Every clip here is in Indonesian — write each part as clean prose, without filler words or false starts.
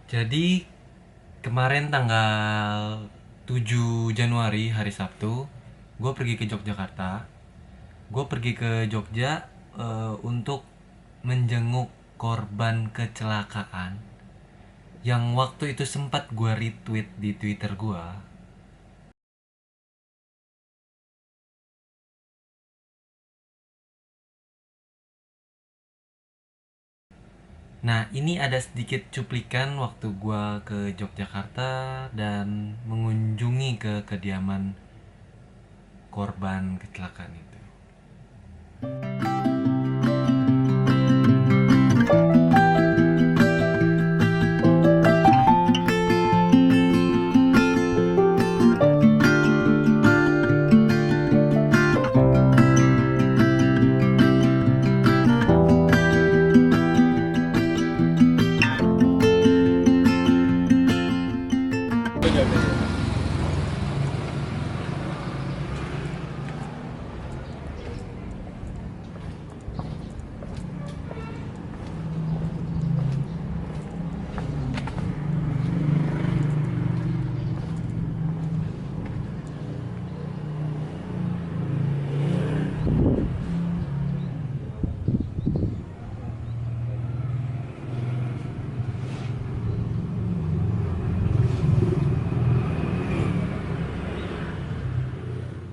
Jadi kemarin tanggal 7 Januari hari Sabtu, gue pergi ke Yogyakarta. Gue pergi ke Jogja untuk menjenguk korban kecelakaan yang waktu itu sempat gue retweet di Twitter gue. Nah, ini ada sedikit cuplikan waktu gue ke Yogyakarta dan mengunjungi ke kediaman korban kecelakaan itu.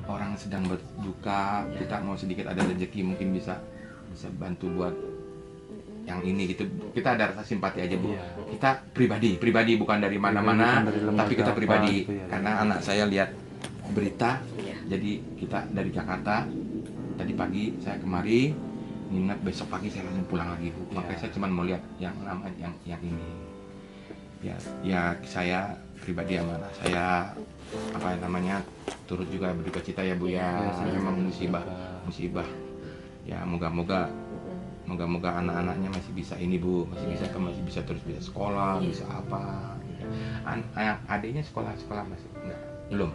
Orang sedang berduka, kita mau sedikit ada rezeki mungkin bisa bantu buat yang ini gitu. Kita ada rasa simpati aja, Bu. Kita pribadi bukan dari mana-mana, tapi kita pribadi gitu ya. Karena anak saya lihat berita, jadi kita dari Jakarta tadi pagi saya kemari nginep, besok pagi saya langsung pulang lagi, Bu. Makanya saya cuma mau lihat yang yang ini. Ya saya pribadi amanah. Saya apa namanya turut juga berduka cita ya, Bu ya. Memang musibah. Ya moga-moga anak-anaknya masih bisa ini, Bu, masih bisa terus bisa sekolah, bisa apa gitu. Adiknya sekolah masih enggak? Belum.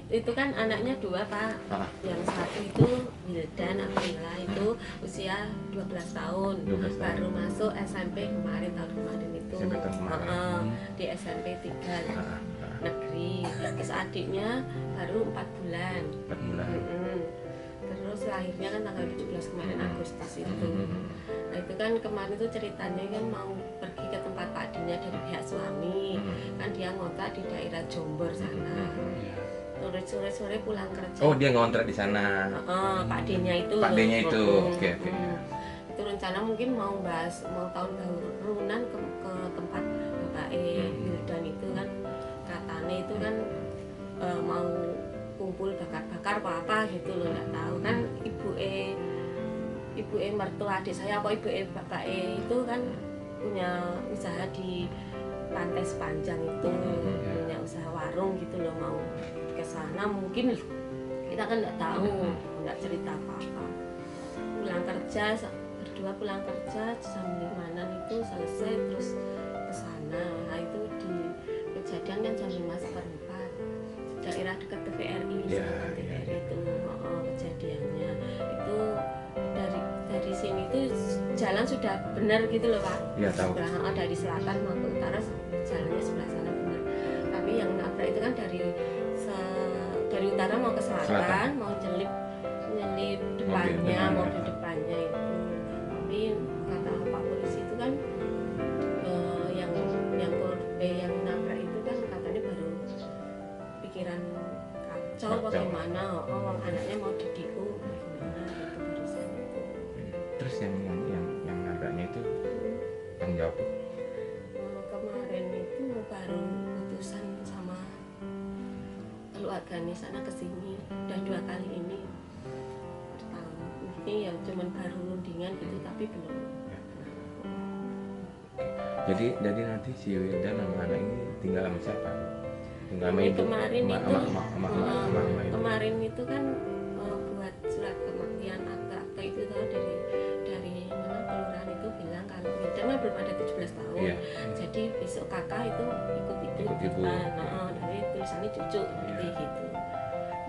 Itu kan anaknya dua, Pak. Yang satu itu Wildan Aprila, itu usia 12 tahun. Baru masuk SMP kemarin, tahun kemarin itu. Di SMP 3 negeri. Terus adiknya baru 4 bulan. Terus lahirnya kan tanggal 17 kemarin Agustus itu. Nah itu kan kemarin tuh ceritanya kan mau pergi ke tempat Pak Dinya dari pihak suami. Kan dia ngontrak di daerah Jombor sana. Sore-sore pulang kerja. Oh, dia ngontrak di sana. Pak D-nya itu. Oke. Itu rencana mungkin mau tahun barunan ke tempat Bapak Wildan itu kan, katanya itu kan mau kumpul bakar apa gitu loh, nggak tahu kan. Ibu mertua adik saya apa ibu bapak itu kan punya usaha di Pantai Sepanjang itu, punya usaha warung gitu loh, mau ke sana mungkin kita kan nggak tahu, nggak cerita apa-apa. Berdua pulang kerja jam 5-an itu selesai terus ke sana. Nah itu di kejadian kan jam 5:15, daerah dekat TVRI, TVRI itu kejadiannya itu. Dari sini tuh jalan sudah benar gitu loh, Pak. Iya, tahu. Dari selatan mau ke utara jalannya sebelah sana benar. Tapi yang nabrak itu kan dari utara mau ke selatan. Mau nyelip depannya, mobil depannya itu. Tapi kata Pak polisi itu kan yang nabrak itu kan katanya baru pikiran kacau bagaimana, anaknya mau didiku gimana gitu barusan itu. Terus yang nabraknya itu tanggung jawab? Kemarin itu baru putusan sama keluarganya sana kesini, dan 2 kali ini pertama ini ya cuman baru rundingan gitu tapi belum. Jadi nanti si Wildan sama anak ini tinggal sama siapa? Tinggal sama ibu? Kemarin itu kan buat surat kematian, akta itu tahu dari mana kelurahan itu bilang kalau Wildan kan belum ada 17 tahun. Jadi besok kakak itu ikut ibu. Dari tulisannya cucu gitu.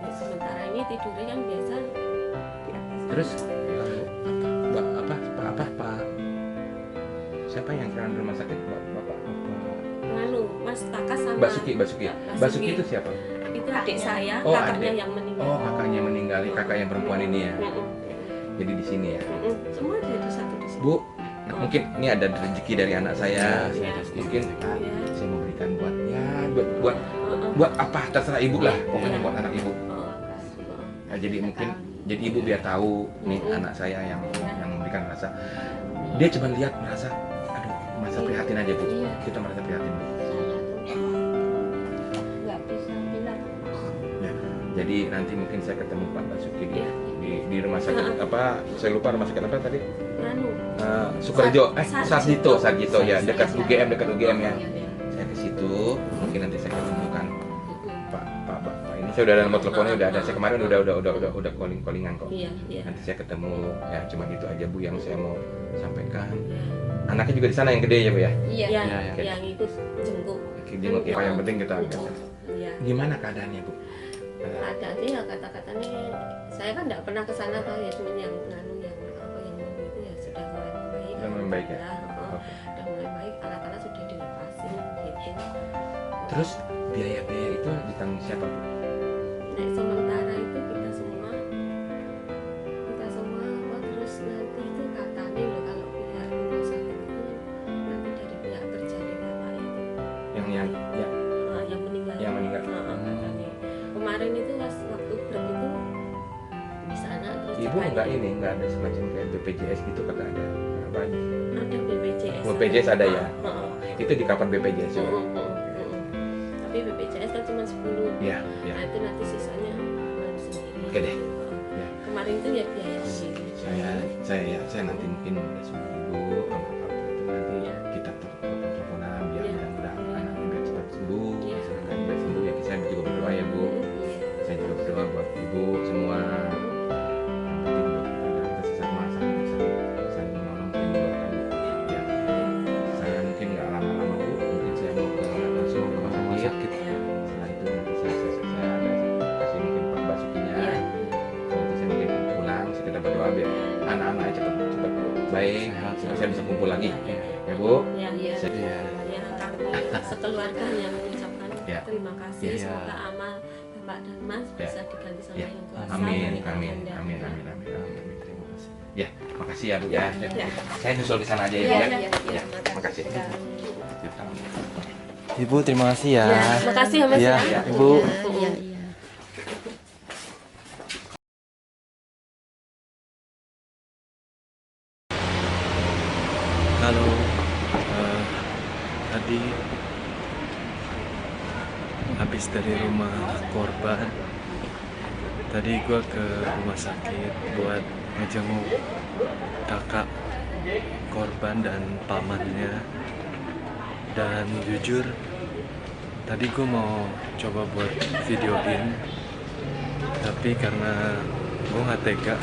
Nah, sementara ini tidurnya kan biasa di atas. Terus apa siapa yang sekarang di rumah sakit, bapak Mas kakak sama Basuki. Basuki itu siapa? itu adik saya, Oh, kakaknya adik. yang meninggal. Oh, kakaknya meninggal, kakak yang perempuan ini ya. Jadi di sini ya. Semua jadi satu di sini. Bu, nah, mungkin ini ada rezeki dari anak saya. Iya. Mungkin Iya. saya mau berikan buat ya buat apa terserah ibu lah, pokoknya buat anak ibu. Nah, jadi mungkin jadi ibu biar tahu nih anak saya yang memberikan rasa. Dia cuma lihat merasa, aduh, merasa prihatin aja bu. Iya. Kita merasa prihatin bu. Nggak bisa bilang. Ya. Jadi nanti mungkin saya ketemu Pak Basuki Iya. di rumah sakit apa? Saya lupa rumah sakit apa tadi? Sukorejo, Sarjito ya, dekat UGM ya. Saya ke situ, mungkin nanti saya ketemukan Pak ini. Saya udah ada nomor teleponnya, udah ada. Saya kemarin udah callingan kok. Iya. Nanti saya ketemu, ya cuma itu aja bu yang saya mau sampaikan. Anaknya juga di sana yang gede ya bu ya. Iya. Oke. Yang itu jenguk. Jenguk ya. Yang penting kita. Iya. Gimana keadaannya bu? Keadaannya ya kata-katanya saya kan nggak pernah ke sana tahu ya, cuma yang itu ya sudah mulai membaik. Sudah membaik ya? Alhamdulillah. Oke. Sudah mulai baik, alat-alat sudah dilepasin gitu. Terus biaya-biaya itu ditanggung siapa bu? Nah, sementara itu kita semua terus nanti itu katanya loh kalau pihak rumah sakit itu nanti dari pihak terjadi bapak itu Yang meninggal. Yang meninggal. Katanya. Kemarin itu waktu brand itu di sana terus Ibu nggak ada semacam kayak BPJS gitu kata ada apa? ada BPJS. BPJS ada ya? Heeh. Itu di kapan BPJS juga? Tapi BPJS kan cuma 10. Iya. Nah itu nanti sisanya harus sendiri. Oke deh. Ya. Kemarin itu ya biaya sendiri. Saya nanti mungkin udah semua ibu sama bapak itu nanti kita teleponan biar mudah-mudahan anaknya biar cepat sembuh, silahkan biar sembuh ya. Saya juga berdoa ya bu. Saya juga berdoa buat ibu semua. Yang penting buat kita sesama saling menolong, saling mendoakan. Ya. Saya mungkin nggak lama-lama bu, mungkin saya mau langsung ke rumah sakit. Setelah itu nanti saya ada kasih mungkin Pak Basukinya. Setelah itu saya mungkin pulang, kita berdoa biar anak-anaknya cepat baik, saya bisa kumpul lagi. Ya bu. Iya. Saya- Ya kami sekeluarga yang mengucapkan Ya. terima kasih. Ya. Semoga amal Bapak dan Mas Ya. bisa diganti sama Ya. yang kuasa. Amin. Amin. Terima kasih. Ya, makasih ya bu ya. Ya. Saya nyusul di sana aja ya. Iya, Bu, iya, Ya, makasih. Ibu terima kasih ya. Terima kasih ya Mas Iya, ya. Ibu. Iya. Halo, tadi habis dari rumah korban. Tadi gue ke rumah sakit buat ngejenguk kakak korban dan pamannya. Dan jujur, tadi gue mau coba buat videoin, tapi karena gue nggak tega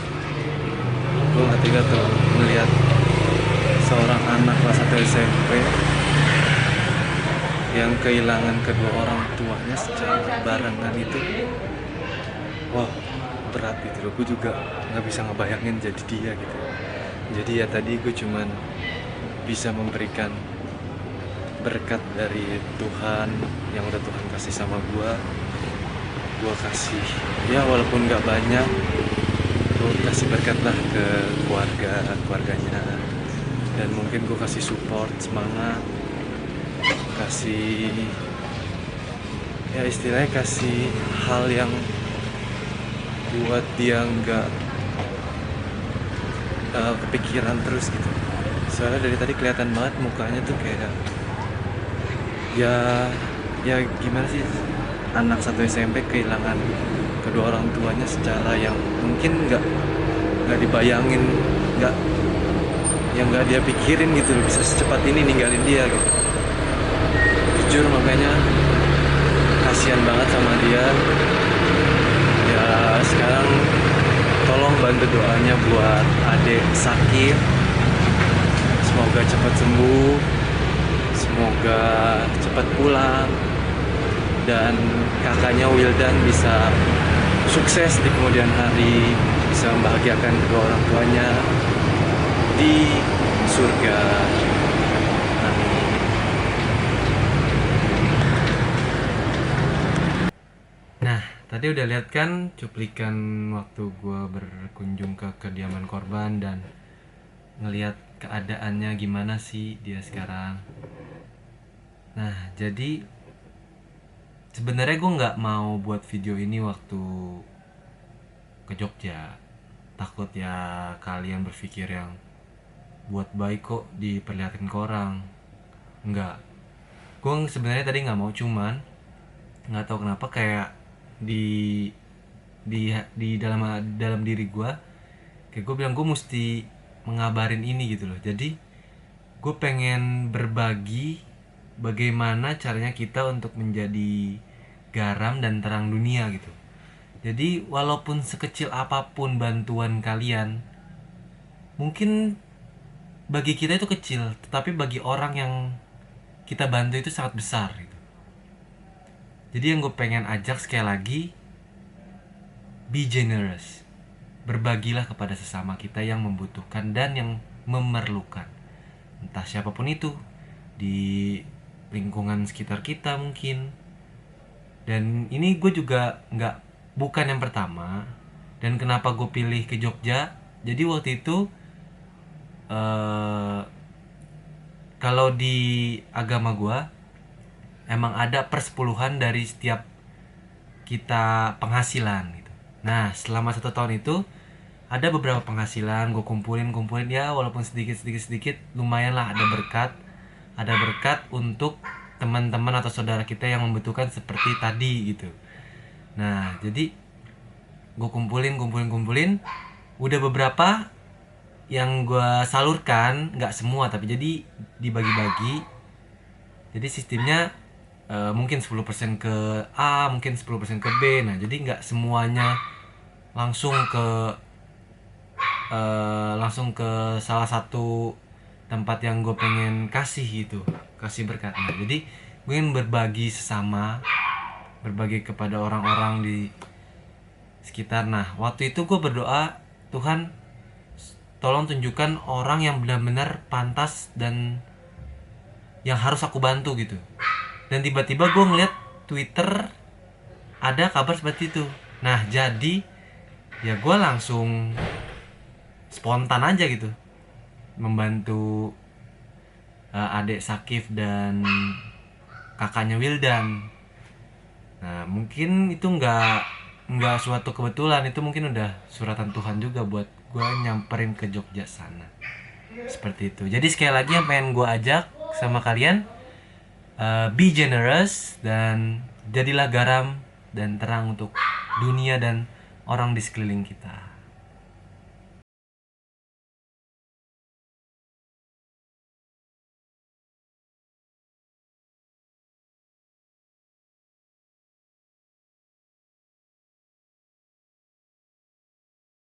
tuh melihat seorang anak kelas 1 SMP yang kehilangan kedua orang tuanya secara barengan itu. Wah, berat gitu loh. Gue juga nggak bisa ngebayangin jadi dia gitu. Jadi ya tadi gue cuman bisa memberikan berkat dari Tuhan yang udah Tuhan kasih sama gue kasih ya walaupun nggak banyak, gue kasih berkat lah ke keluarganya. Dan mungkin gue kasih support, semangat, kasih ya istilahnya kasih hal yang buat dia nggak kepikiran terus gitu. Soalnya dari tadi kelihatan banget mukanya tuh kayak ya gimana sih, anak 1 SMP kehilangan kedua orang tuanya secara yang mungkin nggak dibayangin, nggak dia pikirin gitu loh, bisa secepat ini ninggalin dia gitu. Jujur makanya kasihan banget sama dia. Ya sekarang tolong bantu doanya buat adik sakit, semoga cepat sembuh, semoga cepat pulang, dan kakaknya Wildan bisa sukses di kemudian hari, bisa membahagiakan kedua orang tuanya di surga. Amin. Tadi udah lihat kan cuplikan waktu gue berkunjung ke kediaman korban dan ngelihat keadaannya gimana sih dia sekarang. Nah, jadi sebenarnya gue nggak mau buat video ini waktu ke Jogja. Takut ya kalian berpikir yang buat baik kok diperlihatkan ke orang. Enggak. Gue sebenarnya tadi nggak mau, cuman nggak tahu kenapa kayak di di dalam diri gue, kayak gue bilang gue mesti mengabarin ini gitu loh. Jadi gue pengen berbagi bagaimana caranya kita untuk menjadi garam dan terang dunia gitu. Jadi walaupun sekecil apapun bantuan kalian, mungkin bagi kita itu kecil, tetapi bagi orang yang kita bantu itu sangat besar gitu. Jadi yang gue pengen ajak sekali lagi, be generous. Berbagilah kepada sesama kita yang membutuhkan dan yang memerlukan. Entah siapapun itu, di lingkungan sekitar kita mungkin. Dan ini gue juga bukan yang pertama. Dan kenapa gue pilih ke Jogja? Jadi waktu itu kalau di agama gue emang ada persepuluhan dari setiap kita penghasilan gitu. Nah selama 1 tahun itu ada beberapa penghasilan gue kumpulin ya, walaupun sedikit lumayan lah, ada berkat untuk teman-teman atau saudara kita yang membutuhkan seperti tadi gitu. Nah jadi gue kumpulin udah beberapa yang gue salurkan, nggak semua tapi jadi dibagi-bagi. Jadi sistemnya mungkin 10% ke A, mungkin 10% ke B. Nah jadi nggak semuanya langsung ke salah satu tempat yang gue pengen kasih gitu, kasih berkat. Nah jadi gue ingin berbagi berbagi kepada orang-orang di sekitar. Nah waktu itu gue berdoa, Tuhan tolong tunjukkan orang yang benar-benar pantas dan yang harus aku bantu gitu. Dan tiba-tiba gue ngeliat Twitter ada kabar seperti itu. Nah jadi ya gue langsung spontan aja gitu membantu adik Sakif dan kakaknya Wildan. Nah mungkin itu nggak suatu kebetulan, itu mungkin udah suratan Tuhan juga buat gue nyamperin ke Jogja sana. Seperti itu. Jadi sekali lagi yang pengen gue ajak sama kalian, be generous dan jadilah garam dan terang untuk dunia dan orang di sekeliling kita.